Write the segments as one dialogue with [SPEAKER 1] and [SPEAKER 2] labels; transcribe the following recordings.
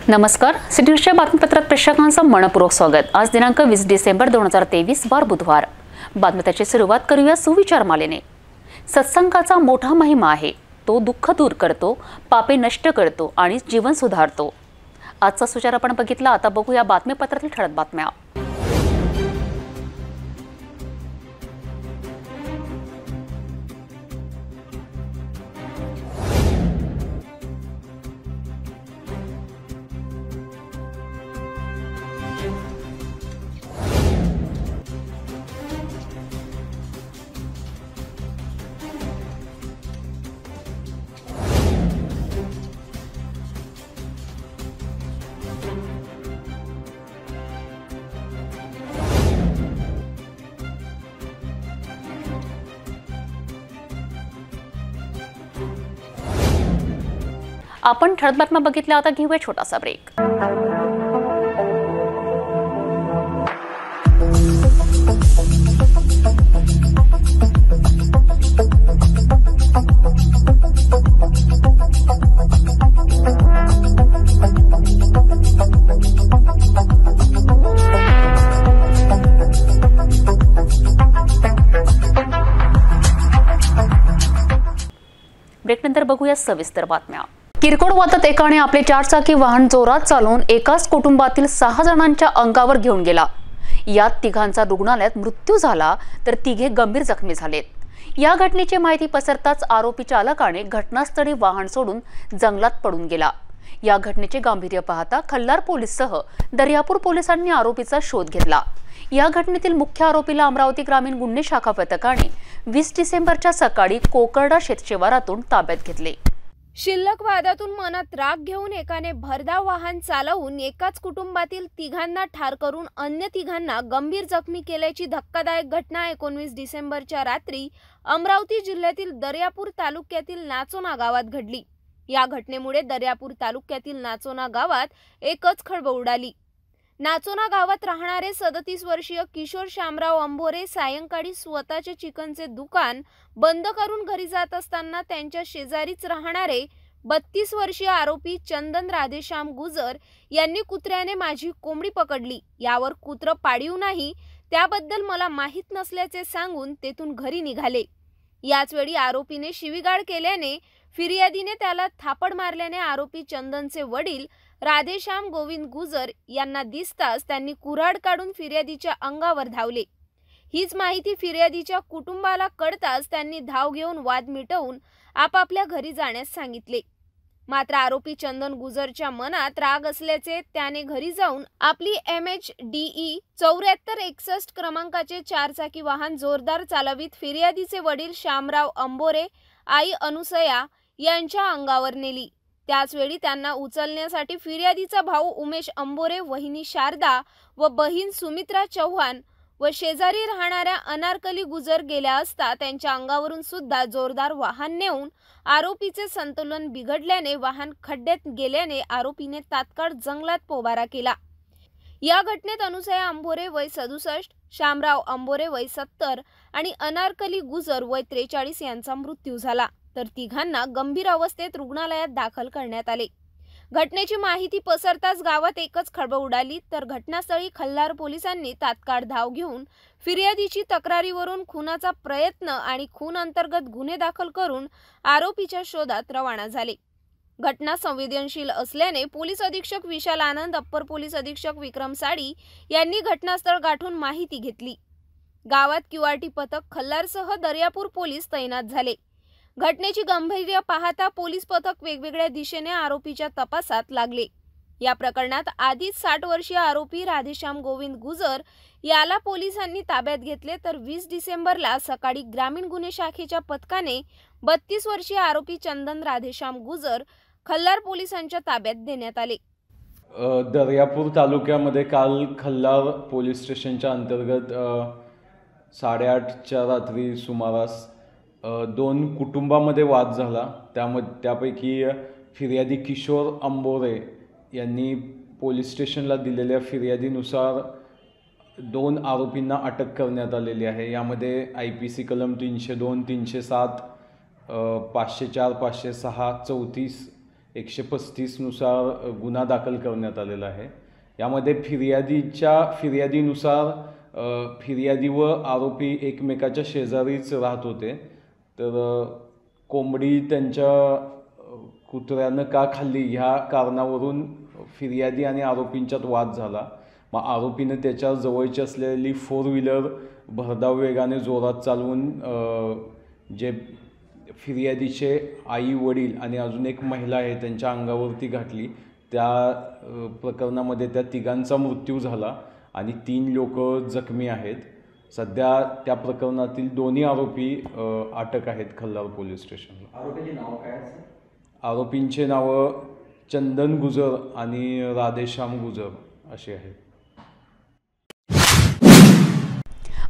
[SPEAKER 1] नमस्कार, सिटी न्यूजच्या बातमीपत्रात प्रेक्षकांचं मनपूर्वक स्वागत। आज दिनांक 20 डिसेंबर 2023 वार बुधवार। बातमीची सुरुवात करूया सुविचार मालेने। सत्संगाचा मोठा महिमा आहे। तो दुःख दूर करतो, पापे नष्ट करतो आणि जीवन सुधारतो। आजचा सुविचार आपण बघितला। आता बघूया बातमीपत्रातील ठळक बातम्या। आपण ठळक बातम्या बघितल्या। आता घेऊया छोटासा ब्रेक। ब्रेकनंतर बघूया सविस्तर बातम्या। किरकोळ वादात एकाने आपले 4 चाकी वाहन जोरात चालवून एकाच कुटुंबातील 6 जणांच्या अंगावर घेऊन गेला। यात तिघांचा रुग्णालयात मृत्यू झाला तर तिघे गंभीर जखमी झालेत। या घटनेची माहिती पसरताच आरोपी चालकाने घटनास्थळी वाहन सोडून जंगलात पडून गेला। या घटनेचे गांभीर्य पाहता खल्लार पोलीससह दर्यापूर पोलिसांनी आरोपीचा शोध घेतला। या घटनेतील मुख्य आरोपीला अमरावती ग्रामीण गुन्हे शाखा पथकाने 20 डिसेंबरच्या सकाळी कोकरडा शेतशिवारातून ताब्यात घेतले।
[SPEAKER 2] शिल्लक वादातून मनात राग घेऊन एकाने भरधाव वाहन चालवून एकाच कुटुंबातील तिघांना ठार करून अन्य तिघांना गंभीर जखमी केल्याची धक्कादायक घटना 19 डिसेंबरच्या रात्री अमरावती जिल्ह्यातील दर्यापूर तालुक्यातील नाचोना गावात घडली। या घटनेमुळे दर्यापूर तालुक्यातील नाचोना गावात एकच खळबळ उडाली। नाचोना गावात राहणारे 37 वर्षीय किशोर शामराव अंभोरे सायंकाळी स्वतःचे चिकनचे दुकान बंद करून घरी जात असताना त्यांच्या शेजारीच राहणारे 32 वर्षीय आरोपी चंदन राधेश्याम गुजर यांनी कुत्र्याने माझी कोंबडी पकडली, यावर कुत्र पाळीव नाही, त्याबद्दल मला माहित नसल्याचे सांगून तेथून घरी निघाले। याच वेळी आरोपीने शिवीगाळ केल्याने फिर्यादीने त्याला थापड मारल्याने आरोपी चंदनचे वडील राधेश्याम गोविंद गुजर यांना दिसताच त्यांनी कुऱ्हाड काढून फिर्यादीच्या अंगावर धावले। हीच माहिती फिर्यादीच्या कुटुंबाला कळताच त्यांनी धाव घेऊन वाद मिटवून आपापल्या घरी जाण्यास सांगितले। मात्र आरोपी चंदन गुजरच्या मनात राग असल्याचे त्याने घरी जाऊन आपली MHDE 7461 क्रमांकाचे 4 चाकी वाहन जोरदार चालवीत फिर्यादीचे वडील शामराव अंभोरे, आई अनुसया यांच्या अंगावर नेली। त्याचवेळी त्यांना उचलण्यासाठी फिर्यादीचा भाऊ उमेश अंभोरे, वहिनी शारदा व बहीण सुमित्रा चव्हाण व शेजारी राहणाऱ्या अनारकली गुजर गेल्या असता त्यांच्या अंगावरून सुद्धा जोरदार वाहन नेऊन आरोपीचे संतुलन बिघडल्याने वाहन खड्ड्यात गेल्याने आरोपीने तात्काळ जंगलात पोबारा केला। या घटनेत अनुसया अंभोरे वय 67, शामराव अंभोरे वय 70 आणि अनारकली गुजर वय 43 यांचा मृत्यू झाला, तर तिघांना गंभीर अवस्थेत रुग्णालयात दाखल करण्यात आले। घटनेची माहिती पसरताच गावात एकच खळबळ उडाली, तर घटनास्थळी खल्लार पोलिसांनी तात्काळ धाव घेऊन फिर्यादीची तक्रारीवरून खुनाचा प्रयत्न आणि खून अंतर्गत गुन्हे दाखल करून आरोपीच्या शोधात रवाना झाले। घटना संवेदनशील असल्याने पोलीस अधीक्षक विशाल आनंद, अप्पर पोलीस अधीक्षक विक्रम साडी यांनी घटनास्थळ गाठून माहिती घेतली। गावात QRT पथक खल्लारसह दर्यापूर पोलीस तैनात झाले। घटनेची गांभीर्य पाहता पोलीस पथक वेगवेगळ्या दिशेने आरोपीच्या तपासात लागले। या प्रकरणात आधीच 60 वर्षीय आरोपी राधेश्याम गोविंद गुजर याला पोलिसांनी ताब्यात घेतले, तर 20 डिसेंबरला सकाळी ग्रामीण गुन्हे शाखेच्या पथकाने 32 वर्षीय आरोपी चंदन राधेश्याम गुजर खल्लार पोलिसांच्या ताब्यात देण्यात आले।
[SPEAKER 3] दर्यापूर तालुक्यामध्ये काल खल्लार पोलीस स्टेशनच्या अंतर्गत 8:30च्या रात्री सुमारास 2 कुटुंबामध्ये वाद झाला। त्यापैकी फिर्यादी किशोर अंभोरे यांनी पोलीस स्टेशनला दिलेल्या फिर्यादीनुसार 2 आरोपींना अटक करण्यात आलेली आहे। यामध्ये IPC कलम 302, 307, 504, 506, 34, 135 नुसार गुन्हा दाखल करण्यात आलेला आहे। यामध्ये फिर्यादीनुसार फिर्यादी व आरोपी एकमेकाच्या शेजारीच राहत होते। तर कोंबडी त्यांच्या कुत्र्यानं का खाल्ली ह्या कारणावरून फिर्यादी आणि आरोपींच्यात वाद झाला। मग आरोपीने त्याच्या जवळची असलेली 4 व्हीलर भरधाव वेगाने जोरात चालवून जे फिर्यादीचे आई वडील आणि अजून एक महिला आहे त्यांच्या अंगावरती घातली। त्या प्रकरणामध्ये त्या तिघांचा मृत्यू झाला आणि 3 लोक जखमी आहेत। सध्या त्या प्रकरणातील दोन्ही आरोपी अटक आहेत खल्लार पोलीस स्टेशनला।
[SPEAKER 4] आरोपींची नाव काय आहेत?
[SPEAKER 3] आरोपींचे नावं चंदन गुजर आणि राधेश्याम गुजर असे आहेत।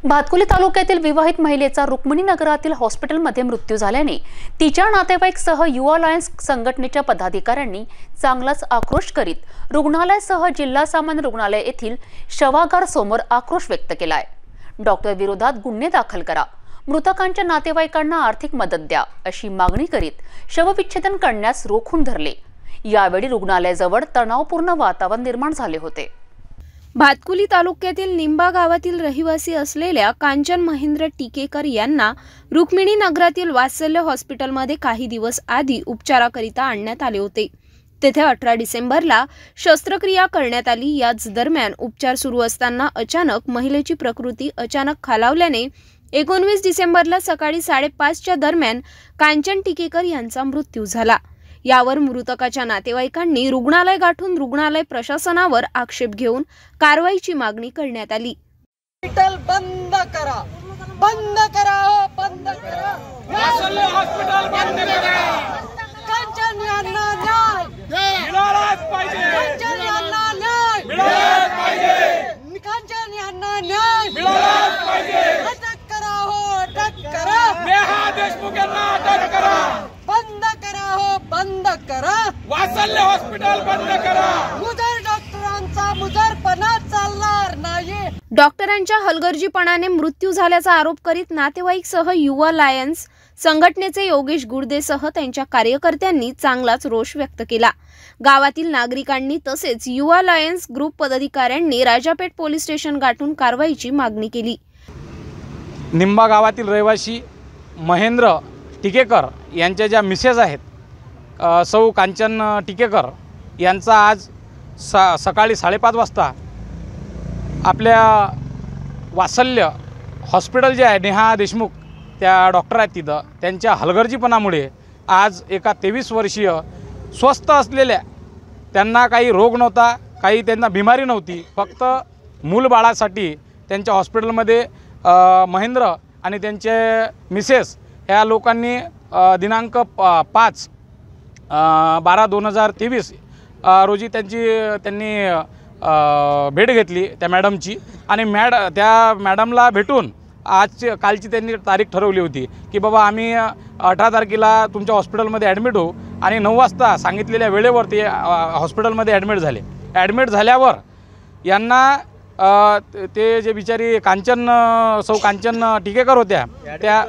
[SPEAKER 1] भातकुली तालुक्यातील विवाहित महिलेचा रुक्मिणी नगरातील हॉस्पिटलमध्ये मृत्यू झाल्याने तिच्या नातेवाईकसह युवा लायन्स संघटनेच्या पदाधिकाऱ्यांनी चांगलाच आक्रोश करीत रुग्णालयासह जिल्हा सामान्य रुग्णालय येथील शवागार समोर आक्रोश व्यक्त केलाय। डॉक्टर विरोधात गुन्हे दाखल करा, मृतकांच्या नातेवाईकांना आर्थिक मदत द्या अशी मागणी करीत शवविच्छेदन करण्यास रोखून धरले। यावेळी रुग्णालयाजवळ तणावपूर्ण वातावरण निर्माण झाले होते।
[SPEAKER 2] भातकुली तालुक्यातील निंबा गावातील रहिवासी असलेल्या कांचन महेंद्र टिकेकर यांना रुक्मिणी नगरातील वात्सल्य हॉस्पिटलमध्ये काही दिवस आधी उपचाराकरिता आणण्यात आले होते। तेथे 18 डिसेंबरला शस्त्रक्रिया करण्यात आली। याच दरम्यान उपचार सुरू असताना अचानक महिलेची प्रकृती अचानक खालावल्याने 19 डिसेंबरला सकाळी 5:30च्या दरम्यान कांचन टिकेकर यांचा मृत्यू झाला। यावर मृतकाच्या नातेवाईकांनी रुग्णालय गाठून रुग्णालय प्रशासनावर आक्षेप घेऊन कारवाईची मागणी करण्यात आली।
[SPEAKER 5] हॉस्पिटल बंद करा, बंद करा, बंद करा, वात्सल्य हॉस्पिटल बंद करा। कांचन यांना न्याय मिळालाच पाहिजे, कांचन यांना न्याय मिळालाच पाहिजे, कांचन यांना न्याय मिळालाच पाहिजे। अटक करा हो, अटक करा, नेहा देशमुख यांना अटक करा, बंद करा हो, बंद करा, वात्सल्य हॉस्पिटल बंद करा। मुजर डॉक्टरांचा मुजरपणा चालणार नाही।
[SPEAKER 2] डॉक्टरांच्या हलगर्जीपणाने मृत्यू झाल्याचा आरोप करीत नातेवाईकसह युवा लायन्स संघटनेचे योगेश गुर्देसह त्यांच्या कार्यकर्त्यांनी चांगलाच रोष व्यक्त केला। गावातील नागरिकांनी तसेच युवा लायन्स ग्रुप पदाधिकाऱ्यांनी राजापेठ पोलीस स्टेशन गाठून कारवाईची मागणी केली।
[SPEAKER 6] निंबा गावातील रहिवासी महेंद्र टिकेकर यांच्या ज्या मिसेस आहेत सौ कांचन टिकेकर यांचा आज सकाळी 5:30 वाजता आपल्या वात्सल्य हॉस्पिटल जे आहे नेहा देशमुख त्या डॉक्टर आहेत तिथं त्यांच्या हलगर्जीपणामुळे आज एका 23 वर्षीय स्वस्थ असलेल्या त्यांना काही रोग नव्हता, काही त्यांना बिमारी नव्हती, फक्त मूलबाळासाठी त्यांच्या हॉस्पिटलमध्ये महेंद्र आणि त्यांचे मिसेस ह्या लोकांनी दिनांक 5/12/2023 रोजी त्यांनी भेट घेतली त्या मॅडमची आणि त्या मॅडमला भेटून कालची त्यांनी तारीख ठरवली होती की बाबा आम्ही 18 तारखेला तुमच्या हॉस्पिटलमध्ये ॲडमिट होऊ आणि 9 वाजता सांगितलेल्या वेळेवर ते हॉस्पिटलमध्ये ॲडमिट झाले। ॲडमिट झाल्यावर यांना ते जे बिचारी सौ कांचन टिकेकर होत्या त्या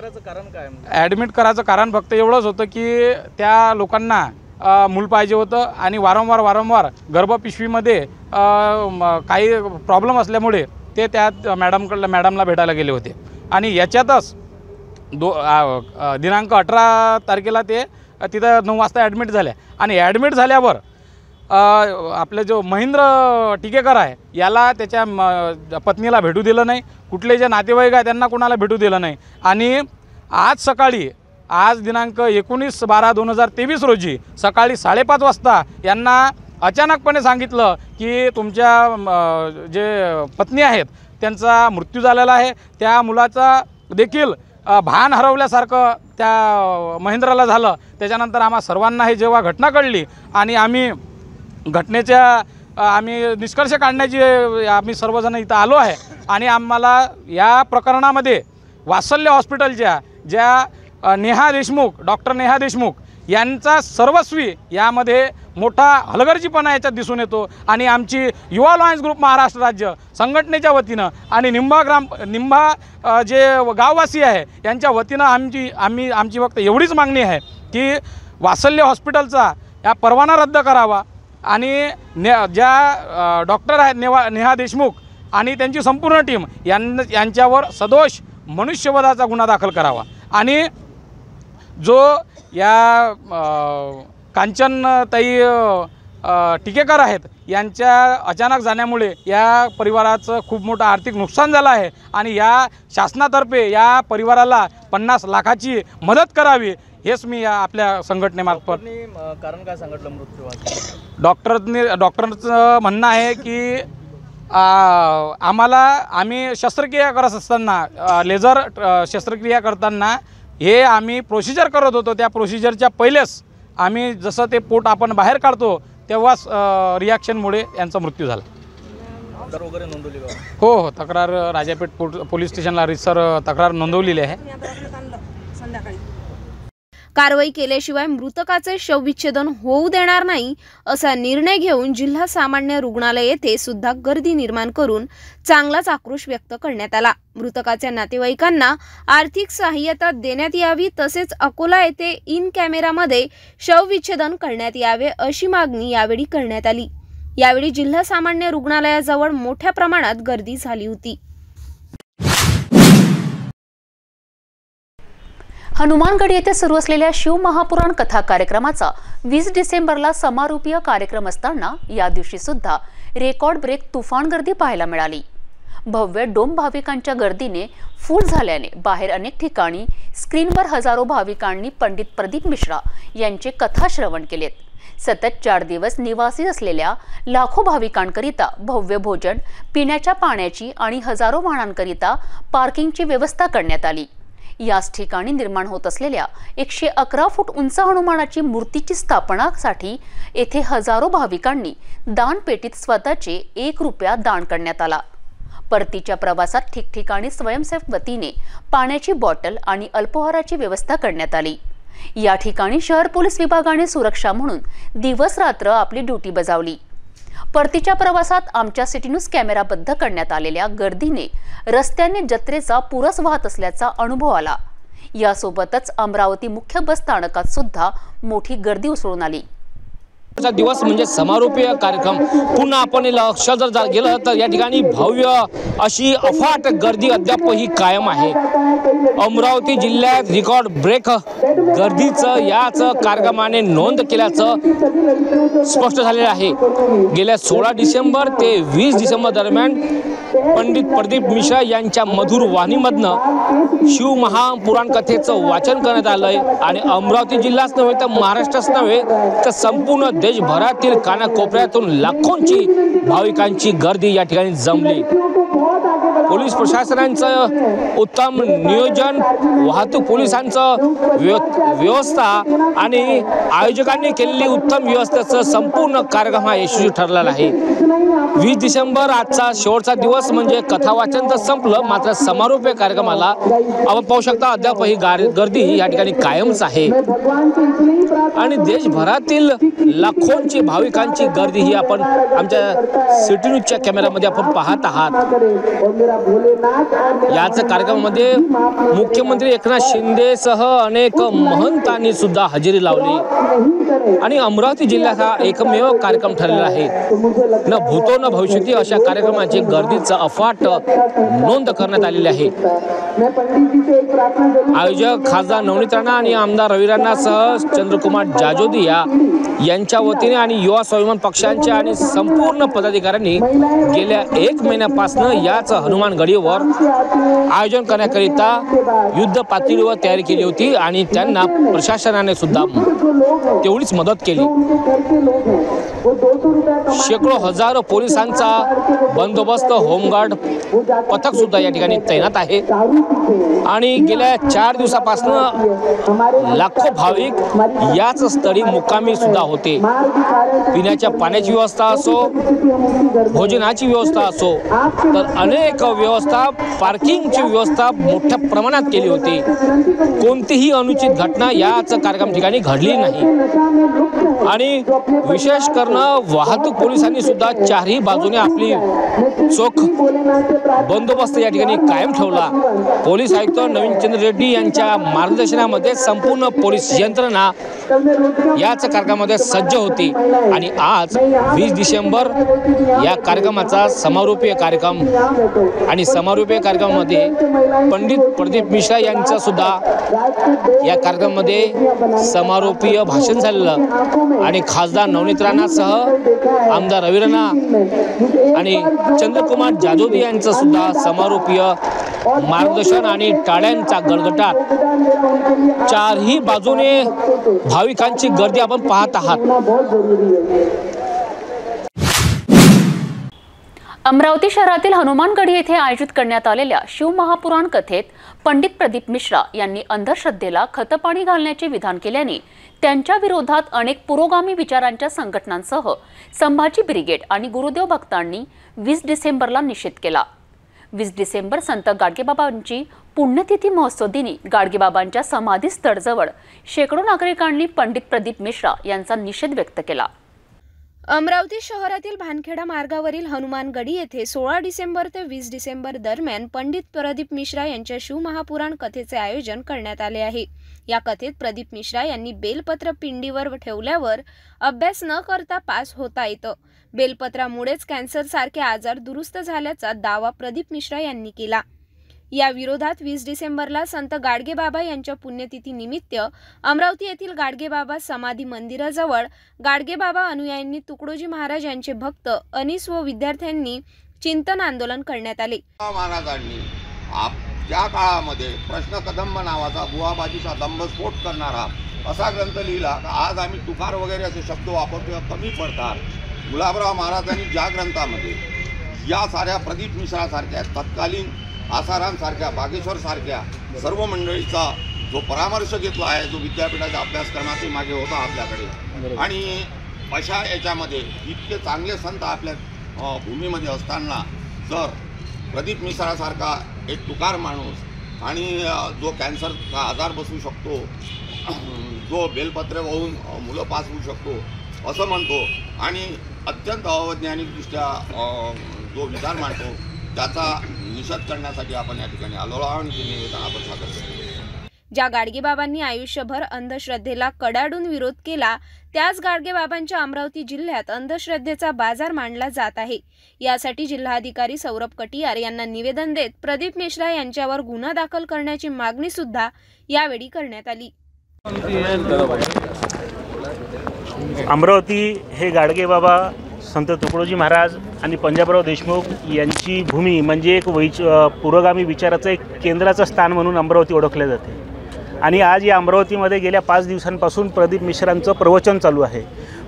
[SPEAKER 6] ॲडमिट करायचं कारण फक्त एवढंच होतं की त्या लोकांना मूल पाहिजे होतं आणि वारंवार गर्भपिशवीमध्ये काही प्रॉब्लेम असल्यामुळे ते त्या मॅडमला भेटायला गेले होते आणि याच्यातच दिनांक 18 तारखेला ते तिथं 9 वाजता ॲडमिट झाले आणि ॲडमिट झाल्यावर आपले जो महेंद्र टिकेकर आहे याला त्याच्या पत्नीला भेटू दिलं नाही, कुठले जे नातेवाईक आहे त्यांना कोणाला भेटू दिलं नाही आणि आज दिनांक 19/12/2023 रोजी सकाळी 5:30 वाजता यांना अचानकपणे सांगितलं की तुमच्या जे पत्नी आहेत त्यांचा मृत्यू झालेला आहे। त्या मुलाचा देखील भान हरवल्यासारखं त्या महेंद्राला झालं। त्याच्यानंतर आम्हा सर्वांना हे जेव्हा घटना कळली आणि आम्ही निष्कर्ष काढण्याची आम्ही सर्वजण इथं आलो आहे आणि आम्हाला या प्रकरणामध्ये वात्सल्य हॉस्पिटलच्या ज्या डॉक्टर नेहा देशमुख यांचा सर्वस्वी यामध्ये मोठा हलगर्जीपणा याच्यात दिसून येतो आणि आमची युवा लायन्स ग्रुप महाराष्ट्र राज्य संघटनेच्या वतीनं आणि निंबा जे गाववासी आहे यांच्या वतीनं आमची फक्त एवढीच मागणी आहे की वात्सल्य हॉस्पिटलचा या परवाना रद्द करावा आणि ज्या डॉक्टर आहेत नेहा देशमुख आणि त्यांची संपूर्ण टीम यांच्यावर सदोष मनुष्यवधाचा गुन्हा दाखल करावा आणि जो या कांचनताई टिकेकर आहेत यांच्या अचानक जाण्यामुळे या परिवाराचं खूप मोठं आर्थिक नुकसान झालं आहे आणि या शासनातर्फे या परिवाराला 50 लाखाची मदत करावी हेच मी आपल्या संघटनेमार्फत.
[SPEAKER 4] कारण काय सांगितलं मृत्यू?
[SPEAKER 6] डॉक्टरचं म्हणणं आहे की आम्ही शस्त्रक्रिया करत असताना लेझर शस्त्रक्रिया करताना हे आम्ही प्रोसिजर करत होतो. त्या प्रोसिजरच्या पहिलेच आम्ही जसं ते पोट आपण बाहेर काढतो तेव्हाच रिॲक्शनमुळे यांचा मृत्यू झाला.
[SPEAKER 4] तक्रार वगैरे नोंदवली का?
[SPEAKER 6] हो, तक्रार राजापेठ पोलीस स्टेशनला रितसर तक्रार नोंदवलेली आहे.
[SPEAKER 2] कारवाई केल्याशिवाय मृतकाचे शवविच्छेदन होऊ देणार नाही असा निर्णय घेऊन जिल्हा सामान्य रुग्णालय येथे सुद्धा गर्दी निर्माण करून चांगलाच आक्रोश व्यक्त करण्यात आला. मृतकाच्या नातेवाईकांना आर्थिक सहाय्यता देण्यात यावी तसेच अकोला येथे इन कॅमेरामध्ये शवविच्छेदन करण्यात यावे अशी मागणी यावेळी करण्यात आली. यावेळी जिल्हा सामान्य रुग्णालयाजवळ मोठ्या प्रमाणात गर्दी झाली होती.
[SPEAKER 1] हनुमानगड येथे सुरू असलेल्या शिवमहापुराण कथा कार्यक्रमाचा 20 डिसेंबरला समारोपीय कार्यक्रम असताना या दिवशी सुद्धा रेकॉर्ड ब्रेक तुफान गर्दी पाहायला मिळाली. भव्य डोम भाविकांच्या गर्दीने फुल झाल्याने बाहेर अनेक ठिकाणी स्क्रीनवर हजारो भाविकांनी पंडित प्रदीप मिश्रा यांचे कथा श्रवण केलेत. सतत 4 दिवस निवासी असलेल्या लाखो भाविकांकरिता भव्य भोजन, पिण्याच्या पाण्याची आणि हजारो वाहनांकरिता पार्किंगची व्यवस्था करण्यात आली. याच ठिकाणी निर्माण होत असलेल्या 111 फूट उंच हनुमानाची मूर्तीची स्थापनासाठी येथे हजारो भाविकांनी दानपेटीत स्वतःचे 1 रुपया दान करण्यात आला. परतीच्या प्रवासात ठिकठिकाणी स्वयंसेवक वतीने पाण्याची बॉटल आणि अल्पोहाराची व्यवस्था करण्यात आली. या ठिकाणी शहर पोलीस विभागाने सुरक्षा म्हणून दिवस रात्र आपली ड्युटी बजावली. परतीच्या प्रवासात आमच्या सिटी न्यूज कॅमेराबद्ध करण्यात आलेल्या गर्दीने रस्त्याने जत्रेचा पुरस वाहत असल्याचा अनुभव आला. यासोबतच अमरावती मुख्य बस स्थानकात सुद्धा मोठी गर्दी उसळून आली.
[SPEAKER 7] दिवस म्हणजे समारोपीय कार्यक्रम. पुन्हा आपण लक्ष जर गेलं तर या ठिकाणी भव्य अशी अफाट गर्दी अद्यापही कायम आहे. अमरावती जिल्ह्यात रेकॉर्ड ब्रेक गर्दीचं याच कार्यक्रमाने नोंद केल्याचं स्पष्ट झालेलं आहे. गेल्या 16 डिसेंबर ते 20 डिसेंबर दरम्यान पंडित प्रदीप मिश्रा यांच्या मधुर वाणीमधनं शिवमहापुराण कथेचं वाचन करण्यात आलंय आणि अमरावती जिल्हाच नव्हे तर महाराष्ट्रच नव्हे तर संपूर्ण देशभरातील कानाकोपऱ्यातून लाखोंची भाविकांची गर्दी या ठिकाणी जमली. पोलीस प्रशासनाचं उत्तम नियोजन, वाहतूक पोलिसांचं व्यवस्था आणि आयोजकांनी केलेली उत्तम व्यवस्थेचं संपूर्ण कार्यक्रम हा यशस्वी ठरलेला आहे. 20 डिसेंबर आजचा शेवटचा दिवस म्हणजे कथा वाचन तर संपलं, मात्र समारोपीय कार्यक्रमाला आपण पाहू शकता अद्यापही गर्दी या ठिकाणी कायमच आहे आणि देशभरातील लाखोंची भाविकांची गर्दी ही आपण आमच्या सिटी न्यूजच्या कॅमेऱ्यामध्ये आपण पाहत आहात. याच कार्यक्रमामध्ये मुख्यमंत्री एकनाथ शिंदे सह अनेक महंतांनी सुद्धा हजेरी लावली आणि अमरावती जिल्ह्यात हा एकमेव कार्यक्रम ठरलेला आहे. न भूतो न भविष्यती अशा कार्यक्रमाची गर्दीचं अफाट नोंद करण्यात आलेली आहे. आयोजक खासदार नवनीत राणा आणि आमदार रवी राणा सह चंद्रकुमार जाजोदिया यांच्या वतीने आणि युवा स्वाभिमान पक्षांच्या आणि संपूर्ण पदाधिकाऱ्यांनी गेल्या 1 महिन्यापासून याच हनुमान गडीवर आयोजन करण्याकरिता युद्ध पातळीवर तयारी केली होती आणि त्यांना प्रशासनाने सुद्धा तेवढीच मदत केली. शेकडो हजारो पोलिसांचा बंदोबस्त, होमगार्ड पथक सुद्धा या ठिकाणी तैनात आहे आणि गेल्या 4 दिवसापासून लाखो भाविक याच स्थळी मुक्कामी सुद्धा होते. पिण्याच्या पाण्याची व्यवस्था असो, भोजनाची व्यवस्था असो, तर अनेक व्यवस्था, पार्किंगची व्यवस्था मोठ्या प्रमाणात केली होती. कोणतीही अनुचित घटना याच कार्यक्रम ठिकाणी घडली नाही आणि विशेष करणं त्यामुळं वाहतूक पोलिसांनी सुद्धा चारही बाजूने आपली चोख बंदोबस्त या ठिकाणी कायम ठेवला। पोलीस आयुक्त नवीन चंद्र रेड्डी यांच्या मार्गदर्शनामध्ये संपूर्ण पोलीस यंत्रणा याच कार्यक्रमामध्ये सज्ज होती आणि आज 20 डिसेंबर या कार्यक्रमाचा समारोपीय कार्यक्रम आणि समारोपीय कार्यक्रमामध्ये पंडित प्रदीप मिश्रा यांचा सुद्धा या कार्यक्रमामध्ये समारोपीय भाषण झालेलं आणि खासदार नवनीत राणासह आमदार रवी राणा आणि चंद्रकुमार जाधवजी यांचं सुद्धा समारोपीय मार्गदर्शन आणि टाळ्यांचा गडगडाट चारही बाजूने भाविकांची गर्दी आपण पाहत आहात।
[SPEAKER 1] अमरावती शहरातील हनुमानगढी येथे आयोजित करण्यात आलेल्या शिवमहापुराण कथेत पंडित प्रदीप मिश्रा यांनी अंधश्रद्धेला खतपाणी घालण्याचे विधान केल्याने त्यांच्या विरोधात अनेक पुरोगामी विचारांच्या संघटनांसह संभाजी ब्रिगेड आणि गुरुदेव भक्तांनी 20 डिसेंबरला निषेध केला। 20 डिसेंबर संत गाडगेबाबांची पुण्यतिथी महोत्सव दिनी गाडगेबाबांच्या समाधीस्थळजवळ शेकडो नागरिकांनी पंडित प्रदीप मिश्रा यांचा निषेध व्यक्त केला।
[SPEAKER 2] अमरावती शहरातील भानखेडा मार्गावरील हनुमानगढी येथे 16 डिसेंबर ते 20 डिसेंबर दरम्यान पंडित प्रदीप मिश्रा यांच्या शिवमहापुराण कथेचे आयोजन करण्यात आले आहे। या कथेत प्रदीप मिश्रा यांनी बेलपत्र पिंडीवर ठेवल्यावर अभ्यास न करता पास होता येतं। बेलपत्रामुळेच कॅन्सर सारखे आजार दुरुस्त झाल्याचा दावा प्रदीप मिश्रा यांनी केला। या विरोधात 20 डिसेंबरला संत गाडगेबाबा यांच्या पुण्यतिथी निमित्त अमरावती येथील गाडगेबाबा समाधी मंदिराजवळ गाडगेबाबा अनुयायांनी तुकडोजी महाराज यांचे भक्त अनिस व विद्यार्थ्यांनी चिंतन आंदोलन करण्यात आले।
[SPEAKER 8] महाराजांनी त्या काळामध्ये प्रश्न कदंब नावाचा बुवाबाजीचा दंभस्फोट करणारा असा ग्रंथ लिहिला। आज आम्ही तुकार वगैरे असे शब्द वापरतो कमी पडतात। गुलाबराव महाराजांनी ज्या ग्रंथामध्ये या साऱ्या प्रदीप मिश्रासारख्या तत्कालीन आसारांसारख्या बागेश्वरसारख्या सर्व मंडळीचा जो परामर्श घेतला आहे, जो विद्यापीठाच्या अभ्यासक्रमाचे मागे होता आपल्याकडे, आणि अशा याच्यामध्ये इतके चांगले संत आपल्या भूमीमध्ये असताना जर प्रदीप मिश्रासारखा एक तुकार माणूस आणि जो कॅन्सरचा आजार बसू शकतो, जो बेलपत्र वाहून मुलं पास होऊ शकतो असं म्हणतो आणि अत्यंत अवैज्ञानिकदृष्ट्या जो विचार मांडतो त्याचा निषेध करण्यासाठी आपण या ठिकाणी आलो आणि ते निवेदन आपण सादर करतो।
[SPEAKER 2] ज्या गाडगेबाबांनी आयुष्यभर अंधश्रद्धेला कडाडून विरोध केला, त्याच गाडगेबाबांच्या अमरावती जिल्ह्यात अंधश्रद्धेचा बाजार मांडला जात आहे। यासाठी जिल्हाधिकारी सौरभ कटियार यांना निवेदन देत प्रदीप मिश्रा यांच्यावर गुन्हा दाखल करण्याची मागणी सुद्धा यावेळी करण्यात आली।
[SPEAKER 9] अमरावती हे गाडगेबाबा, संत तुकडोजी महाराज आणि पंजाबराव देशमुख यांची भूमी म्हणजे एक पुरोगामी विचाराचं एक केंद्राचं स्थान म्हणून अमरावती ओळखले जाते। आणि आज या अमरावतीमध्ये गेल्या 5 दिवसांपासून प्रदीप मिश्रांचं प्रवचन चालू आहे।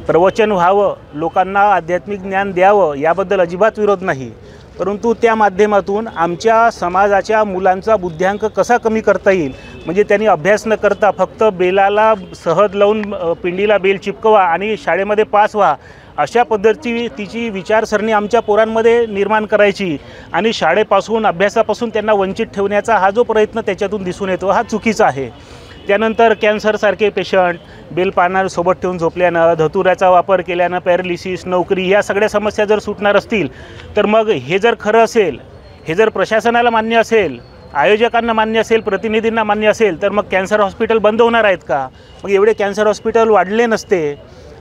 [SPEAKER 9] प्रवचन व्हावं, लोकांना आध्यात्मिक ज्ञान द्यावं याबद्दल अजिबात विरोध नाही, परंतु त्या माध्यमातून आमच्या समाजाच्या मुलांचा बुद्ध्यांक कसा कमी करता येईल, म्हणजे त्यांनी अभ्यास न करता फक्त बेलाला सहज लावून पिंडीला बेल चिपकवा आणि शाळेमध्ये पास व्हा अशा पद्धतीची तिची विचारसरणी आमच्या पोरांमध्ये निर्माण करायची आणि शाळेपासून अभ्यासापासून त्यांना वंचित ठेवण्याचा हा जो प्रयत्न त्याच्यातून दिसून येतो हा चुकीचा आहे। त्यानंतर कॅन्सरसारखे पेशंट बेलपानावर सोबत ठेवून झोपल्यानं, धतुऱ्याचा वापर केल्यानं पॅरालिसिस, नोकरी या सगळ्या समस्या जर सुटणार असतील तर मग हे जर खरं असेल, हे जर प्रशासनाला मान्य असेल, आयोजकांना मान्य असेल, प्रतिनिधींना मान्य असेल तर मग कॅन्सर हॉस्पिटल बंद होणार आहेत का? मग एवढे कॅन्सर हॉस्पिटल वाढले नसते।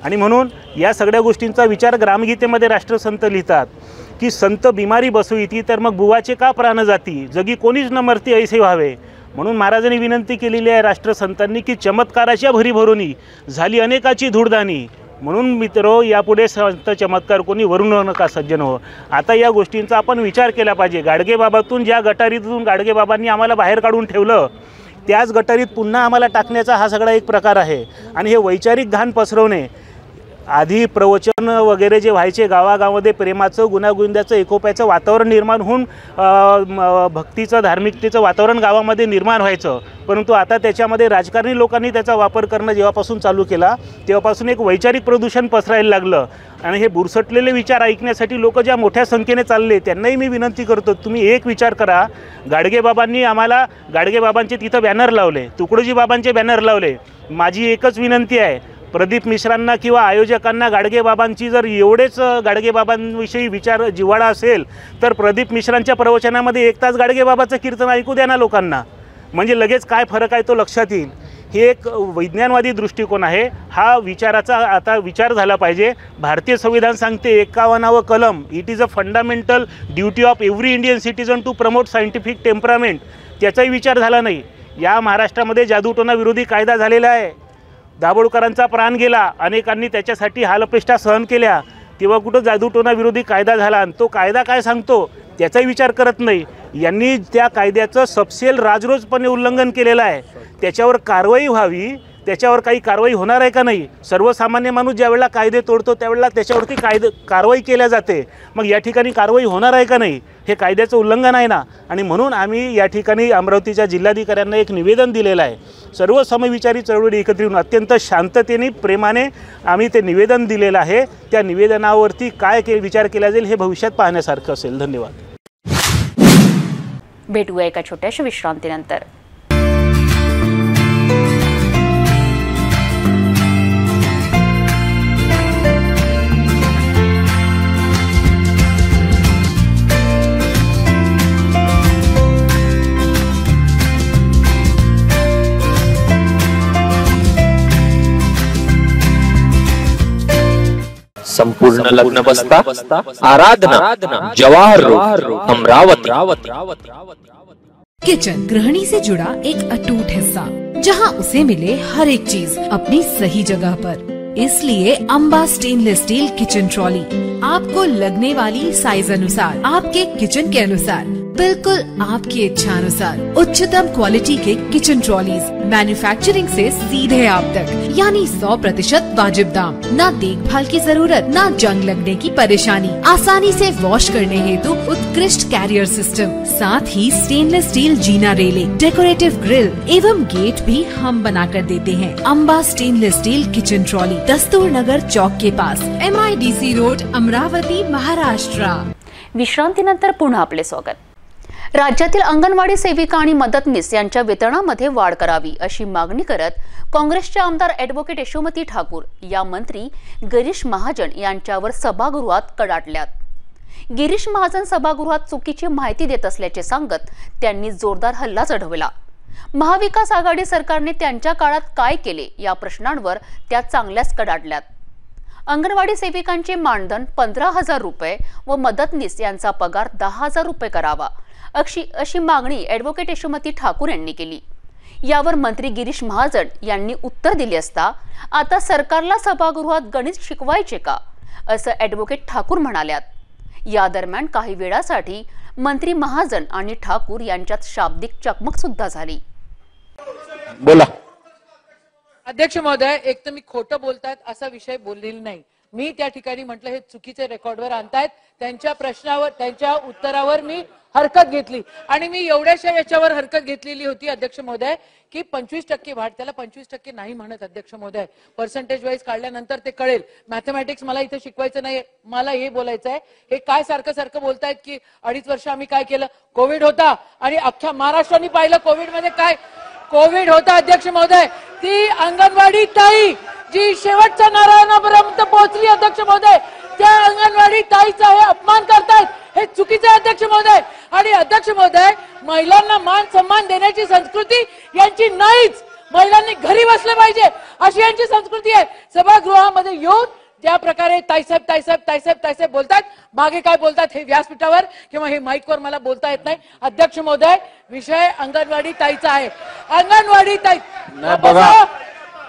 [SPEAKER 9] आणि म्हणून या सगळ्या गोष्टींचा विचार ग्रामगीतेमध्ये राष्ट्रसंत लिहितात की संत बिमारी बसविती तर मग बुवाचे का प्राण जाती, जगी कोणीच न मरती ऐसे व्हावे। म्हणून महाराजांनी विनंती केलेली आहे राष्ट्रसंतांनी की चमत्काराच्या भरीभरोनी झाली अनेकाची धूळदाणी। म्हणून मित्रो, यापुढे संत चमत्कार कोणी वरून नका सज्जन हो। आता या गोष्टींचा आपण विचार केला पाहिजे। गाडगेबाबातून ज्या गटारीतून गाडगेबाबांनी आम्हाला बाहेर काढून ठेवलं त्याच गटारीत पुन्हा आम्हाला टाकण्याचा हा सगळा एक प्रकार आहे। आणि हे वैचारिक घाण पसरवणे, आधी प्रवचन वगैरे जे व्हायचे गावागावामध्ये प्रेमाचं, गुण्यागोविंदाचं, एकोप्याचं वातावरण निर्माण होऊन भक्तीचं, धार्मिकतेचं वातावरण गावामध्ये निर्माण व्हायचं, परंतु आता त्याच्यामध्ये राजकारणी लोकांनी त्याचा वापर करणं जेव्हापासून चालू केला तेव्हापासून एक वैचारिक प्रदूषण पसरायला लागलं। आणि हे बुरसटलेले विचार ऐकण्यासाठी लोक ज्या मोठ्या संख्येने चालले त्यांनाही मी विनंती करतो, तुम्ही एक विचार करा। गाडगेबाबांनी आम्हाला गाडगेबाबांचे तिथं बॅनर लावले, तुकडोजी बाबांचे बॅनर लावले। माझी एकच विनंती आहे, प्रदीप मिश्रांना किंवा आयोजकांना गाडगेबाबांची जर एवढेच गाडगेबाबांविषयी विचार जिव्हाळा असेल तर प्रदीप मिश्रांच्या प्रवचनामध्ये 1 तास गाडगेबाबाचं कीर्तन ऐकू द्या ना लोकांना, म्हणजे लगेच काय फरक आहे तो लक्षात येईल. हे एक वैज्ञानिकवादी दृष्टिकोन आहे. हा विचाराचा आता विचार झाला पाहिजे. भारतीय संविधान सांगते 51वे कलम, it is a fundamental duty of every Indian citizen to promote scientific temperament. त्याचाही विचार झाला नाही. या महाराष्ट्रामध्ये जादूटोना विरोधी कायदा झालेला आहे. दाभोळकरांचा प्राण गेला, अनेकांनी त्याच्यासाठी हालअपेष्टा सहन केल्या, तेव्हा कुठं जादूटोना विरोधी कायदा झाला आणि तो कायदा काय सांगतो त्याचाही विचार करत नाही. यांनी त्या कायद्याचं सपशेल राजरोजपणे उल्लंघन केलेलं आहे. त्याच्यावर कारवाई व्हावी, त्याच्यावर काही कारवाई होणार आहे का नाही. सर्वसामान्य माणूस ज्यावेळेला कायदे तोडतो त्यावेळेला त्याच्यावरती कारवाई केल्या जाते. मग या ठिकाणी कारवाई होणार आहे का नाही, हे कायद्याचं उल्लंघन आहे ना. आणि म्हणून आम्ही या ठिकाणी अमरावतीच्या जिल्हाधिकाऱ्यांना एक निवेदन दिलेलं आहे. सर्व समविचारी चळवळी एकत्रित येऊन अत्यंत शांततेने प्रेमाने आम्ही ते निवेदन दिलेलं आहे. त्या निवेदनावरती काय विचार केला जाईल हे भविष्यात पाहण्यासारखं असेल. धन्यवाद.
[SPEAKER 1] भेटूया एका छोट्याशा विश्रांतीनंतर.
[SPEAKER 7] संपूर्ण लग्न बस्ता आराधना जवाहर रोड अमरावती.
[SPEAKER 10] किचन गृहिणी से जुड़ा एक अटूट हिस्सा, जहां उसे मिले हर एक चीज अपनी सही जगह पर. इसलिए Amba stainless steel kitchen trolley आपको लगने वाली साइज अनुसार, आपके किचन के अनुसार, बिल्कुल आपकी इच्छा अनुसार उच्चतम क्वालिटी के किचन ट्रॉलीज मैन्युफैक्चरिंग से सीधे आप तक, यानी 100% वाजिब दाम. न देखभाल की जरूरत, न जंग लगने की परेशानी. आसानी से वॉश करने हेतु उत्कृष्ट कैरियर सिस्टम, साथ ही स्टेनलेस स्टील जीना रेलिंग, डेकोरेटिव ग्रिल एवं गेट भी हम बना कर देते हैं. Amba stainless steel kitchen trolley, Dastur Nagar चौक के पास, MIDC रोड, अमरावती, महाराष्ट्र.
[SPEAKER 1] विश्रांतीनंतर पुन्हा आपले स्वागत. राज्यातील अंगणवाडी सेविका आणि मदतनीस यांच्या वेतनामध्ये वाढ करावी अशी मागणी करत काँग्रेसचे आमदार ॲडव्होकेट यशोमती ठाकूर या मंत्री गिरीश महाजन यांच्यावर सभागृहात कडाडल्यात. गिरीश महाजन सभागृहात चुकीची माहिती देत असल्याचे सांगत त्यांनी जोरदार हल्ला चढवला. महाविकास आघाडी सरकारने त्यांच्या काळात काय केले या प्रश्नांवर त्या चांगल्याच कडाडल्यात. अंगणवाडी सेविकांचे मानधन 15,000 रुपये व मदतनीस यांचा पगार 10,000 रुपये करावा अशी मागणी ॲडव्होकेट यशोमती ठाकूर यांनी केली. यावर मंत्री गिरीश महाजन यांनी उत्तर दिले असता आता सरकारला सभागृहात गणित शिकवायचे का असं ॲडव्होकेट ठाकूर म्हणाल्यात. या दरम्यान काही वेळासाठी मंत्री महाजन आणि ठाकूर यांच्यात शाब्दिक चकमक सुद्धा झाली.
[SPEAKER 11] बोला.
[SPEAKER 12] अध्यक्ष महोदय, एक तर मी खोटं बोलतायत असा विषय बोललेला नाही. मी त्या ठिकाणी म्हटलं हे चुकीचे रेकॉर्डवर आणतायत. त्यांच्या प्रश्नावर, त्यांच्या उत्तरावर मी हरकत घेतली आणि मी एवढ्याशा याच्यावर हरकत घेतलेली होती अध्यक्ष महोदय की 25% वाढ. त्याला 25% नाही म्हणत अध्यक्ष महोदय, पर्सेंटेज वाईज काढल्यानंतर ते कळेल. मॅथमॅटिक्स मला इथे शिकवायचं नाही, मला हे बोलायचं आहे. हे काय सारखं सारखं बोलतायत की 2.5 वर्ष आम्ही काय केलं. कोविड होता आणि अख्ख्या महाराष्ट्राने पाहिलं कोविड मध्ये काय कोविड होता अध्यक्ष महोदय. ती अंगणवाडी ताई जी शेवटच्या नारायणापर्यंत पोहोचली अध्यक्ष महोदय, त्या अंगणवाडी ताईचा हे अपमान करतायत, हे चुकीचं आहे अध्यक्ष महोदय. आणि अध्यक्ष महोदय, महिलांना मान सन्मान देण्याची संस्कृती यांची नाहीच. महिलांनी घरी बसले पाहिजे अशी यांची संस्कृती आहे. सभागृहामध्ये येऊन ज्या प्रकारे ताईसाहेब ताईसाहेब ताईसाहेब ताईसाहेब बोलतात, मागे काय बोलतात हे व्यासपीठावर किंवा हे माईकवर मला बोलता येत नाही. अध्यक्ष महोदय, विषय अंगणवाडी ताईचा आहे. अंगणवाडी ताई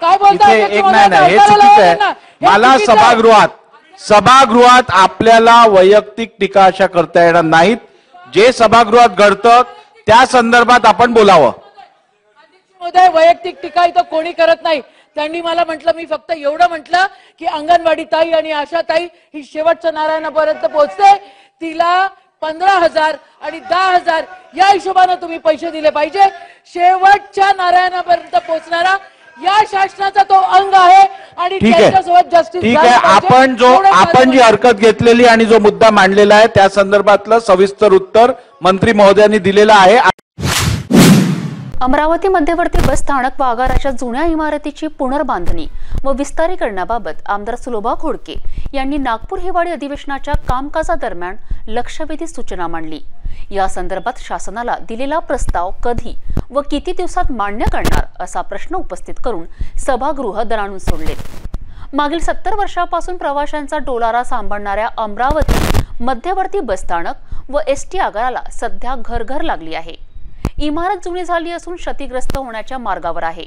[SPEAKER 12] काय बोलतात
[SPEAKER 11] हे चुकीचं आहे. मला सभागृहात आपल्याला वैयक्तिक टीका अशा करता येणार नाहीत. जे सभागृहात घडतं त्या संदर्भात आपण बोलावं.
[SPEAKER 12] महोदय, वैयक्तिक टीका इथं कोणी करत नाही. त्यांनी मला म्हटलं, मी फक्त एवढं म्हटलं की अंगणवाडी ताई आणि आशा ताई ही शेवटच्या नारायणापर्यंत पोहोचते, तिला 15,000 आणि 10,000 या हिशोबाने तुम्ही पैसे दिले पाहिजे. शेवटच्या नारायणापर्यंत पोहोचणारा या शासनाचा तो अंग आहे आणि त्याच्यासोबत जस्टिस.
[SPEAKER 11] ठीक आहे, आपण जी हरकत घेतलेली आणि जो मुद्दा मांडलेला आहे त्या संदर्भातलं सविस्तर उत्तर मंत्री महोदयांनी दिलेलं आहे.
[SPEAKER 1] अमरावती मध्यवर्ती बस स्थानक व आगाराच्या जुन्या इमारतीची पुनर्बांधणी व विस्तारीकरणाबाबत आमदार सुलोभा खोडके यांनी नागपूर हिवाळी अधिवेशनाच्या कामकाजादरम्यान लक्षवेधी सूचना मांडली। या संदर्भात शासनाला दिलेला प्रस्ताव कधी व किती दिवसात मान्य करणार असा प्रश्न उपस्थित करून सभागृह दणाणून सोडले। मागील 70 वर्षांपासून प्रवाशांचा डोलारा सांभाळणाऱ्या अमरावती मध्यवर्ती बसस्थानक व एसटी आगाराला सध्या घरघर लागली आहे। इमारत जुनी झाली असून क्षतिग्रस्त होण्याच्या मार्गावर आहे।